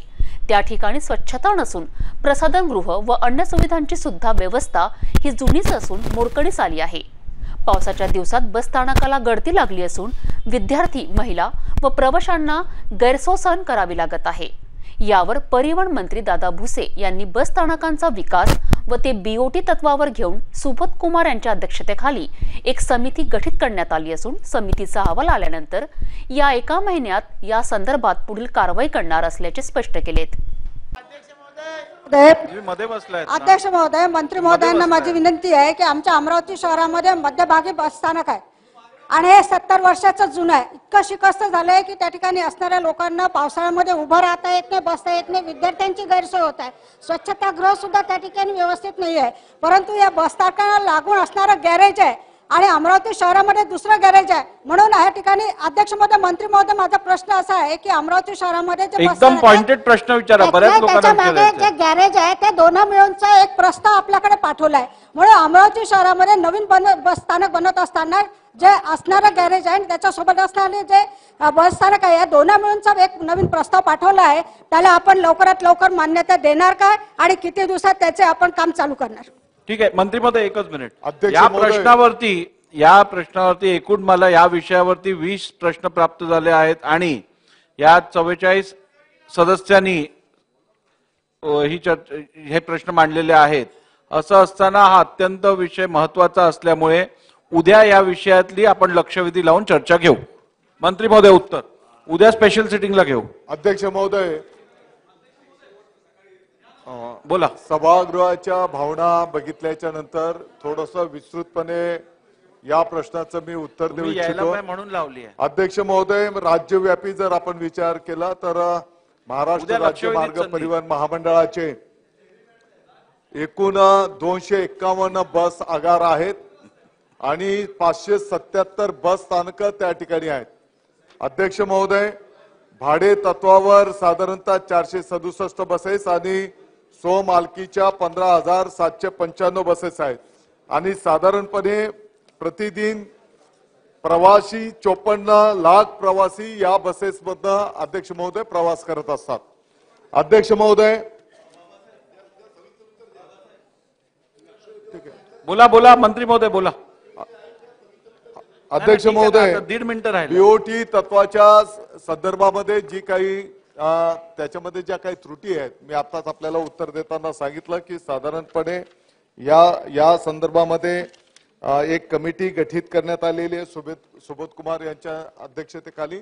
[SPEAKER 1] त्या ठिकाणी स्वच्छता नसून प्रसाधनगृह व अन्य सुविधांची सुद्धा व्यवस्था ही जुनीच असून मोडकळीस आली आहे। पावसाच्या दिवसात बस स्थानकाला गर्दी लागली असून विद्यार्थी, महिला व प्रवाशांना गैरसोय सहन करावी लागत आहे। यावर परिवहन मंत्री दादा भुसे यांनी बस स्थानकांचा विकास व ते बीओटी तत्वावर घेऊन सुबोध कुमार यांच्या अध्यक्षतेखाली एक समिती गठीत करण्यात आली असून समितीचा अहवाल आल्यानंतर या 1 महिन्यात या संदर्भात पुढील कारवाई करणार असल्याचे स्पष्ट केलेत।
[SPEAKER 5] अध्यक्ष महोदय, मंत्री महोदयांना माझी विनंती आहे की आमच्या अमरावती शहरामध्ये मध्यभागी बस स्थानक आहे आणि हे 70 वर्षाचं जुनं आहे। इतकं शिकस्त झालंय की त्या ठिकाणी असणाऱ्या लोकांना पावसाळ्यामध्ये उभं राहता येत नाही, बसता येत नाही, विद्यार्थ्यांची गैरसोय होत आहे। स्वच्छतागृह सुद्धा त्या ठिकाणी व्यवस्थित नाही आहे। परंतु या बस स्थानकाला लागून असणारं गॅरेज आहे आणि अमरावती शहरामध्ये दुसरं गॅरेज आहे। म्हणून या ठिकाणी अध्यक्ष महोदय, मंत्री महोदय, माझा प्रश्न असा आहे की अमरावती शहरामध्ये जे
[SPEAKER 11] एकदम पॉइंटेड प्रश्न विचारा, बऱ्याच लोकांना
[SPEAKER 5] जे गॅरेज आहे ते दोन्ही मिळूनचा एक प्रस्ताव आपल्याकडे पाठवलाय। म्हणून अमरावती शहरामध्ये नवीन बस स्थानक बनत असताना जे असणारं गॅरेज आहे आणि त्याच्यासोबत असणारे जे बस स्थानक आहे या दोन्ही मिळूनचा एक नवीन प्रस्ताव पाठवला आहे। त्याला आपण लवकरात लवकर मान्यता देणार काय आणि किती दिवसात त्याचे आपण काम चालू करणार?
[SPEAKER 11] ठीक आहे मंत्री महोदय, एकच मिनिट। या प्रश्नावरती एकूण मला या विषयावरती 20 प्रश्न प्राप्त झाले आहेत आणि या 44 सदस्यांनी हे प्रश्न मांडलेले आहेत। असं असताना हा अत्यंत विषय महत्त्वाचा असल्यामुळे उद्या या विषयातली आपण लक्षवेधी लावून चर्चा घेऊ। मंत्री महोदय उत्तर उद्या स्पेशल सिटिंगला घेऊ।
[SPEAKER 13] अध्यक्ष महोदय,
[SPEAKER 11] बोला।
[SPEAKER 13] सभागृहाच्या भावना बघितल्याच्या नंतर थोडंसं विस्तृतपणे या प्रश्नाचं मी उत्तर देऊ इच्छितो
[SPEAKER 11] म्हणून लावली आहे।
[SPEAKER 13] अध्यक्ष महोदय, राज्यव्यापी जर आपण विचार केला तर महाराष्ट्र राज्य मार्ग परिवहन महामंडळाचे एकूण 251 बस आगार आहेत आणि 577 बस स्थानक त्या ठिकाणी आहेत। अध्यक्ष महोदय, भाडे तत्वावर साधारणतः 467 बसेस आणि स्वमालकीच्या 15,795 बसेस आहेत आणि साधारणपणे प्रतिदिन प्रवासी 54 लाख प्रवासी या बसेसमधनं अध्यक्ष महोदय प्रवास करत असतात। अध्यक्ष महोदय,
[SPEAKER 11] बोला बोला मंत्री महोदय बोला।
[SPEAKER 13] अध्यक्ष महोदय,
[SPEAKER 11] 1.5 मिनिटं राहिले।
[SPEAKER 13] बीओटी तत्वाच्या संदर्भामध्ये जी काही त्याच्यामध्ये ज्या काही त्रुटी आहेत मी आताच आपल्याला उत्तर देताना सांगितलं की साधारणपणे या संदर्भामध्ये एक कमिटी गठीत करण्यात आलेली आहे सुबोध कुमार यांच्या अध्यक्षतेखाली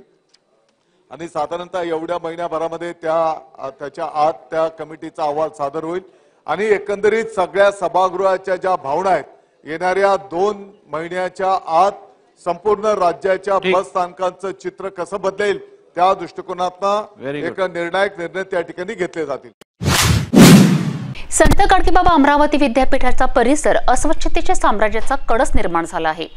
[SPEAKER 13] आणि साधारणतः एवढ्या महिन्याभरामध्ये त्याच्या आत त्या कमिटीचा अहवाल सादर होईल आणि एकंदरीत सगळ्या सभागृहाच्या ज्या भावना आहेत येणाऱ्या 2 महिन्याच्या आत संपूर्ण राज्याच्या बस स्थानकांचं चित्र कसं बदलेल त्या दृष्टिकोनातून एक निर्णायक निर्णय त्या ठिकाणी घेतले जातील।
[SPEAKER 1] संत गाडगेबाबा अमरावती विद्यापीठाचा परिसर अस्वच्छतेच्या साम्राज्याचा कळस निर्माण झाला आहे।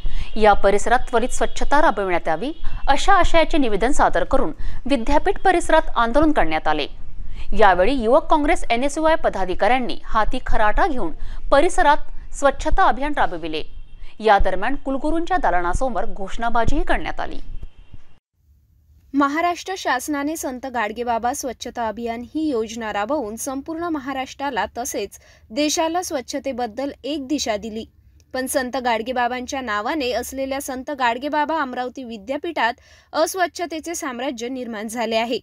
[SPEAKER 1] या परिसरात त्वरित स्वच्छता राबविण्यात यावी अशा आशयाचे निवेदन सादर करून विद्यापीठ परिसरात आंदोलन करण्यात आले। यावेळी युवक काँग्रेस NSUI पदाधिकाऱ्यांनी हाती खराटा घेऊन परिसरात स्वच्छता अभियान राबविले। या दरम्यान कुलगुरूंच्या दालनासमोर घोषणाबाजीही करण्यात आली।
[SPEAKER 2] महाराष्ट्र शासनाने संत गाडगेबाबा स्वच्छता अभियान ही योजना राबवून संपूर्ण महाराष्ट्राला तसेच देशाला स्वच्छतेबद्दल एक दिशा दिली। पण संत गाडगेबाबांच्या नावाने असलेल्या संत गाडगेबाबा अमरावती विद्यापीठात अस्वच्छतेचे साम्राज्य निर्माण झाले आहे।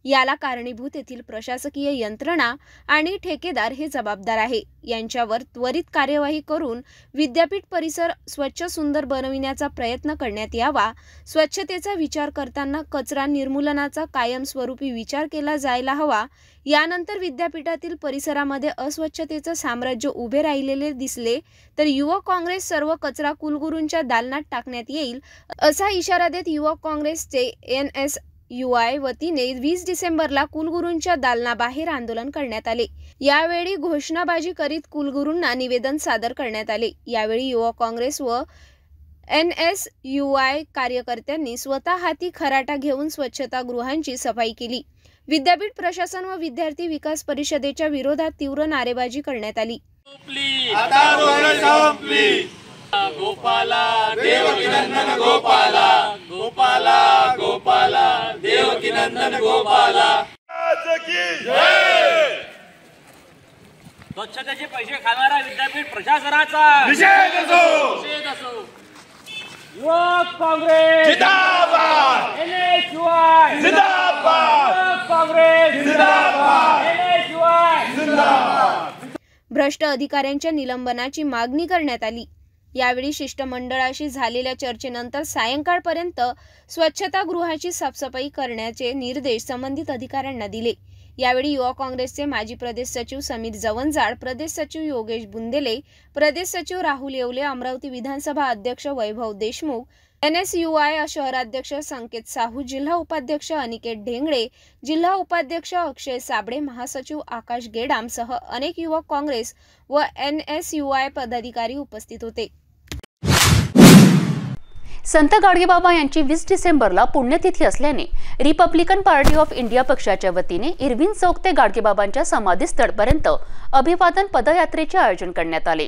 [SPEAKER 2] याला कारणीभूत येथील प्रशासकीय यंत्रणा आणि ठेकेदार हे जबाबदार आहे। यांच्यावर त्वरित कार्यवाही करून विद्यापीठ परिसर स्वच्छ सुंदर बनविण्याचा प्रयत्न करण्यात यावा। स्वच्छतेचा विचार करताना कचरा निर्मूलनाचा कायमस्वरूपी विचार केला जायला हवा। यानंतर विद्यापीठातील परिसरामध्ये अस्वच्छतेचे साम्राज्य उभे राहिलेले दिसले तर युवक काँग्रेस सर्व कचरा कुलगुरूंच्या दालनात टाकण्यात येईल असा इशारा देत युवक काँग्रेसचे NSUI वतीने 20 डिसेंबरला कुलगुरूंच्या दालनाबाहेर आंदोलन करण्यात आले। यावेळी घोषणाबाजी करीत कुलगुरूंना निवेदन सादर करण्यात आले। यावेळी युवक काँग्रेस व NSUI कार्यकर्त्यांनी स्वतः हाती खराटा घेऊन स्वच्छतागृहांची सफाई केली। विद्यापीठ प्रशासन व विद्यार्थी विकास परिषदेच्या विरोधात तीव्र नारेबाजी करण्यात आली।
[SPEAKER 14] गोपाला देवकीनंदन गोपाला गोपाला गोपाला देवकीनंदन गोपाला
[SPEAKER 7] स्वच्छतेचे पैसे खाणारा विद्यापीठ प्रशासनाचा
[SPEAKER 14] निषेध असो।
[SPEAKER 7] युवक काँग्रेस
[SPEAKER 14] जिंदाबाद,
[SPEAKER 7] NSUI
[SPEAKER 14] जिंदाबाद,
[SPEAKER 7] युवक काँग्रेस
[SPEAKER 14] जिंदाबाद,
[SPEAKER 7] NSUI
[SPEAKER 14] जिंदाबाद।
[SPEAKER 2] भ्रष्ट अधिकाऱ्यांच्या निलंबनाची मागणी करण्यात आली। यावेळी शिष्टमंडळाशी झालेल्या चर्चेनंतर सायंकाळपर्यंत स्वच्छतागृहाची साफसफाई करण्याचे निर्देश संबंधित अधिकाऱ्यांना दिले। यावेळी युवा काँग्रेसचे माजी प्रदेश सचिव समीर जवंजाळ, प्रदेश सचिव योगेश बुंदेले, प्रदेश सचिव राहुल येवले, अमरावती विधानसभा अध्यक्ष वैभव देशमुख, NSUI शहराध्यक्ष संकेत साहू, जिल्हा उपाध्यक्ष अनिकेत ढेंगळे, जिल्हा उपाध्यक्ष अक्षय साबळे, महासचिव आकाश गेडाम सह अनेक युवक काँग्रेस व NSUI पदाधिकारी उपस्थित होते।
[SPEAKER 1] संत गाडगेबाबा यांची 20 डिसेंबरला पुण्यतिथी असल्याने रिपब्लिकन पार्टी ऑफ इंडिया पक्षाच्या वतीने इरविन चौक ते गाडगेबाबांच्या समाधीस्थळपर्यंत अभिवादन पदयात्रेचे आयोजन करण्यात आले।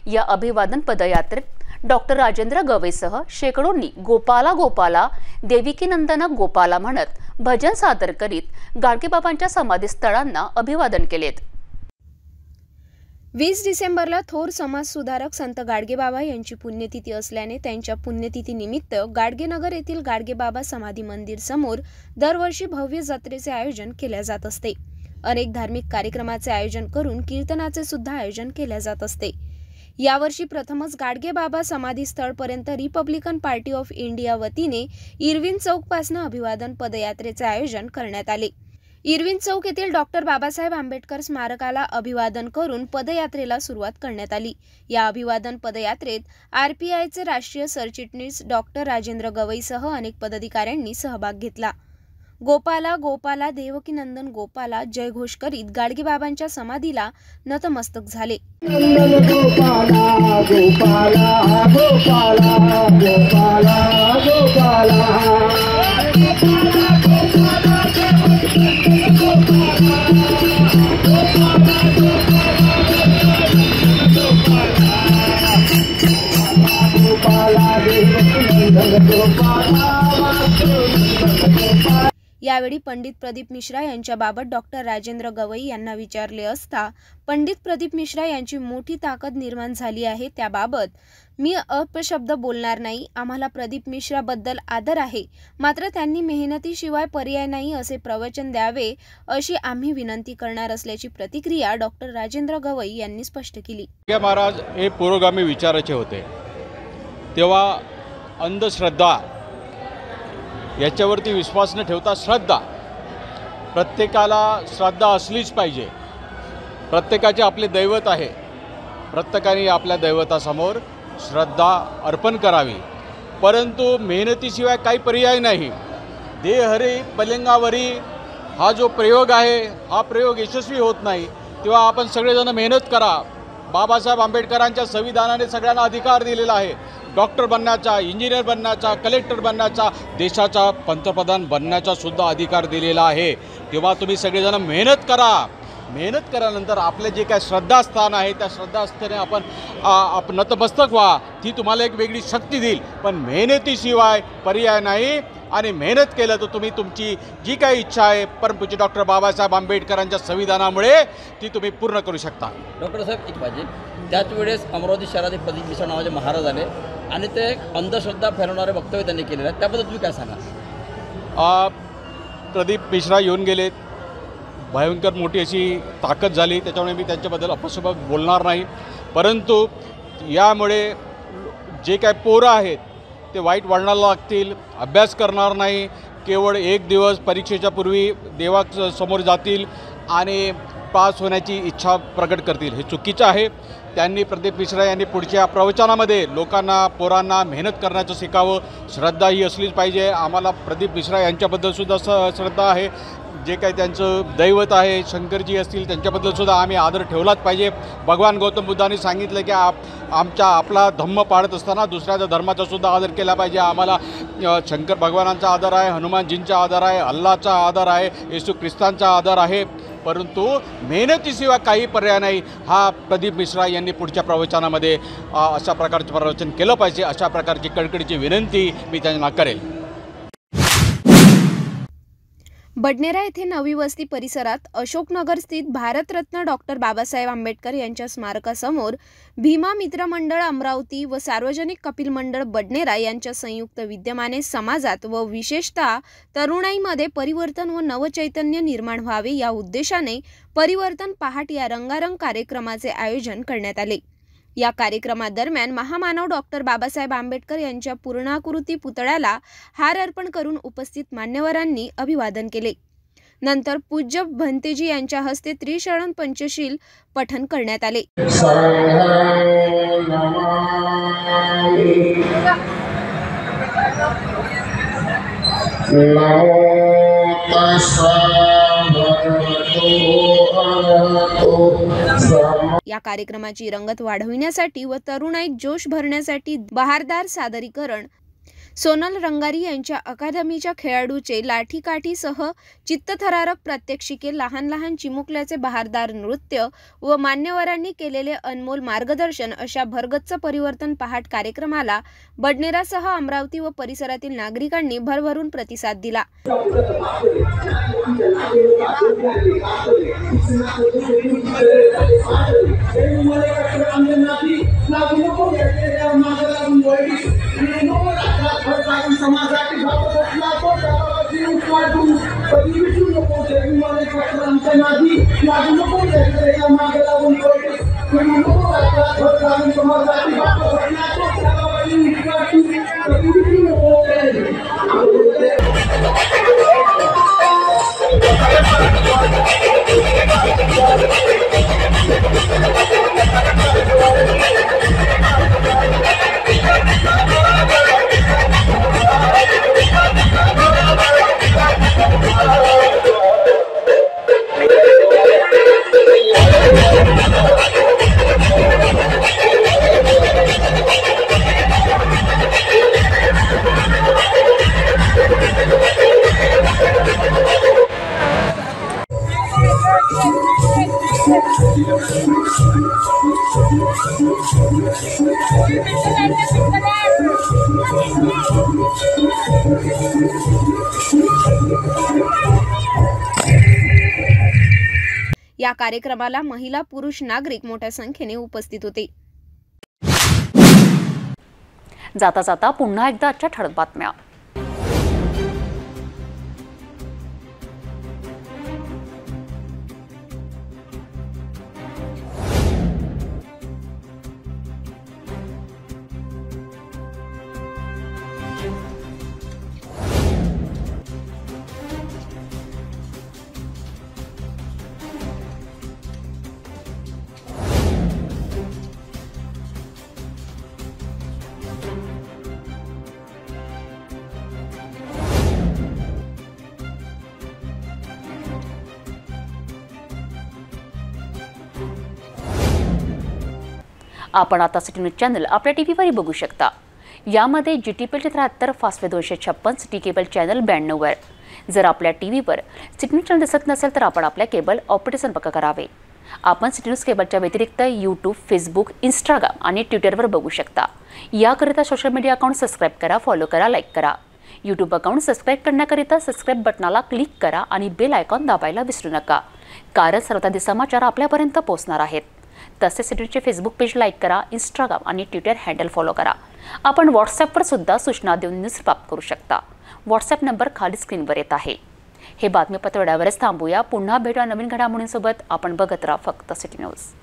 [SPEAKER 1] या अभिवादन पदयात्रेत डॉक्टर राजेंद्र गवईसह शेकडोंनी गोपाला गोपाला देविकीनंदन गोपाला म्हणत भजन सादर करीत गाडगेबाबांच्या समाधीस्थळांना अभिवादन केलेत।
[SPEAKER 2] 20 डिसेंबरला थोर समाजसुधारक संत गाडगेबाबा यांची पुण्यतिथी असल्याने त्यांच्या पुण्यतिथीनिमित्त गाडगेनगर येथील गाडगेबाबा समाधी मंदिर समोर दरवर्षी भव्य जत्रेचे आयोजन केले जात असते। अनेक धार्मिक कार्यक्रमाचे आयोजन करून कीर्तनाचे सुद्धा आयोजन केले जात असते। यावर्षी प्रथमच गाडगेबाबा समाधीस्थळपर्यंत रिपब्लिकन पार्टी ऑफ इंडिया वतीने इरविन चौकपासून अभिवादन पदयात्रेचे आयोजन करण्यात आले। इरविन चौक येथील डॉक्टर बाबासाहेब आंबेडकर स्मारकाला अभिवादन करून पदयात्रेला सुरुवात करण्यात आली। या अभिवादन पदयात्रेत RPIचे राष्ट्रीय सरचिटणीस डॉक्टर राजेंद्र गवईसह अनेक पदाधिकाऱ्यांनी सहभाग घेतला। गोपाला गोपाला देवकीनंदन गोपाला जयघोष करीत गाडगेबाबांच्या समाधीला नतमस्तक झाले। यावेळी पंडित प्रदीप मिश्रा यांच्याबाबत डॉक्टर राजेंद्र गवई यांना विचारले असता पंडित प्रदीप मिश्रा यांची मोठी ताकद निर्माण झाली आहे, त्याबाबत मी अपशब्द बोलणार नाही। आम्हाला प्रदीप मिश्रा बद्दल आदर आहे, मात्र त्यांनी मेहनतीशिवाय पर्याय नाही असे प्रवचन द्यावे अशी आम्ही विनंती करणार असल्याची प्रतिक्रिया डॉक्टर राजेंद्र गवई यांनी स्पष्ट केली।
[SPEAKER 6] महाराज हे पुरोगामी विचाराचे होते, तेव्हा अंधश्रद्धा याच्यावरती विश्वास न ठेवता श्रद्धा, प्रत्येकाला श्रद्धा असलीच पाहिजे। प्रत्येकाचे आपले दैवत आहे, प्रत्येकाने आपल्या दैवतासमोर श्रद्धा अर्पण करावी, परंतु मेहनतीशिवाय काही पर्याय नाही। देहरी पलिंगावरी हा जो प्रयोग आहे, हा प्रयोग यशस्वी होत नाही, तेव्हा आपण सगळेजण मेहनत करा। बाबासाहेब आंबेडकरांच्या संविधानाने सगळ्यांना अधिकार दिलेला आहे, डॉक्टर बनण्याचा, इंजिनियर बनण्याचा, कलेक्टर बनण्याचा, देशाचा पंतप्रधान बनण्याचा सुद्धा अधिकार दिलेला आहे। तेव्हा तुम्ही सगळेजण मेहनत करा। मेहनत केल्यानंतर आपले जे काय श्रद्धास्थान आहे त्या श्रद्धास्थाने आपण नतमस्तक व्हा, ती तुम्हाला एक वेगळी शक्ती देईल। पण मेहनतीशिवाय पर्याय नाही, आणि मेहनत केलं तर तुम्ही तुमची जी काही इच्छा आहे परमपूज्य डॉक्टर बाबासाहेब आंबेडकरांच्या संविधानामुळे ती तुम्ही पूर्ण करू शकता।
[SPEAKER 15] डॉक्टर साहेब एक पाहिजे, त्याच वेळेस अमरावती शहरात प्रदीप मिश्रा नावाचे महाराज आले आणि ते अंधश्रद्धा फैलवणारे वक्तव्य त्यांनी केलेले आहे, त्याबद्दल तुम्ही काय सांगा?
[SPEAKER 6] प्रदीप मिश्रा येऊन गेलेत, भयंकर मोठी अशी ताकद झाली, त्याच्यामुळे मी त्यांच्याबद्दल अपशब्द बोलणार नाही। परंतु यामुळे जे काय पोरं आहेत ते वाईट वळणाला लागतील, अभ्यास करणार नाही, केवळ एक दिवस परीक्षेच्या पूर्वी देवासमोर जातील आणि पास होण्याची इच्छा प्रकट करतील, हे चुकीचं आहे।
[SPEAKER 16] त्यांनी प्रदीप मिश्रा यांनी पुढच्या प्रवचनामध्ये लोकांना पोरांना मेहनत करण्याचं शिकावं, श्रद्धा ही असलीच पाहिजे. आम्हाला प्रदीप मिश्रा यांच्याबद्दलसुद्धा श्रद्धा आहे. जे काही त्यांचं दैवत आहे शंकरजी असतील त्यांच्याबद्दलसुद्धा आम्ही आदर ठेवलाच पाहिजे. भगवान गौतम बुद्धांनी सांगितलं की आपला धम्म पाळत असताना दुसऱ्या धर्माचासुद्धा आदर केला पाहिजे. आम्हाला शंकर भगवानांचा आदर आहे, हनुमानजींचा आदर आहे, अल्लाचा आदर आहे, येशू ख्रिस्तांचा आदर आहे. परंतु मेहनतीशिवाय काही पर्याय नाही. हा प्रदीप मिश्रा यांनी पुढच्या प्रवचनामध्ये अशा प्रकारचं प्रवचन केलं पाहिजे, अशा प्रकारची कळकळीची विनंती मी त्यांना करेल.
[SPEAKER 2] बडनेरा येथे नवी वस्ती परिसरात अशोकनगर स्थित भारतरत्न डॉक्टर बाबासाहेब आंबेडकर यांच्या स्मारकासमोर भीमा मित्र मंडळ अमरावती व सार्वजनिक कपिल मंडळ बडनेरा यांच्या संयुक्त विद्यमाने समाजात व विशेषतः तरुणाईमध्ये परिवर्तन व नवचैतन्य निर्माण व्हावे या उद्देशाने परिवर्तन पहाट या रंगारंग कार्यक्रमाचे आयोजन करण्यात आले. या कार्यक्रमादरम्यान महामानव डॉक्टर बाबासाहेब आंबेडकर यांच्या पूर्णाकृती पुतळ्याला हार अर्पण करून उपस्थित मान्यवरांनी अभिवादन केले. नंतर पूज्य भंतेजी यांच्या हस्ते त्रिशरण पंचशील पठण करण्यात आले. या कार्यक्रमाची रंगत वाढविण्यासाठी व तरुणाईत जोश भरण्यासाठी बहारदार सादरीकरण, सोनल रंगारी यांच्या अकादमीच्या खेळाडूचे लाठीकाठीसह चित्तथरारक प्रात्यक्षिके, लहान लहान चिमुकल्याचे बहारदार नृत्य व मान्यवरांनी केलेले अनमोल मार्गदर्शन अशा भरगच्च परिवर्तन पहाट कार्यक्रमाला बडनेरासह अमरावती व परिसरातील नागरिकांनी भरभरून प्रतिसाद दिला. या कार्यक्रमाला महिला पुरुष नागरिक मोठ्या संख्येने उपस्थित होते.
[SPEAKER 1] जाता जाता पुन्हा एकदा आजच्या ठळक बातम्या. आपण आता सिटी न्यूज चॅनल आपल्या टीव्हीवरही बघू शकता. यामध्ये GTPL 73, Fastway 256, city cable channel 92 वर. जर आपल्या टीव्हीवर सिटी न्यूज चॅनल दिसत नसेल तर आपण आपल्या केबल ऑपरेटर संपर्क करावे. आपण सिटी न्यूज केबलच्या व्यतिरिक्त YouTube, Facebook, Instagram आणि ट्विटरवर बघू शकता. याकरिता सोशल मीडिया अकाउंट सबस्क्राईब करा, फॉलो करा, लाईक करा. YouTube अकाउंट सबस्क्राईब करण्याकरिता सबस्क्राईब बटनाला क्लिक करा आणि बेल आयकॉन दाबायला विसरू नका, कारण सर्वाधिक समाचार आपल्यापर्यंत पोहोचणार आहेत. तसेच सिटीचे फेसबुक पेज लाईक करा, इंस्टाग्राम आणि ट्विटर हँडल फॉलो करा. आपण व्हॉट्सॲपवर सुद्धा सूचना देऊन न्यूज प्राप्त करू शकता. व्हॉट्सॲप नंबर खाली स्क्रीनवर येत आहे. हे बातमीपत्र एवढ्यावरच थांबूया. पुन्हा भेटूया नवीन घडामोडींसोबत. आपण बघत राहा फक्त सिटी न्यूज.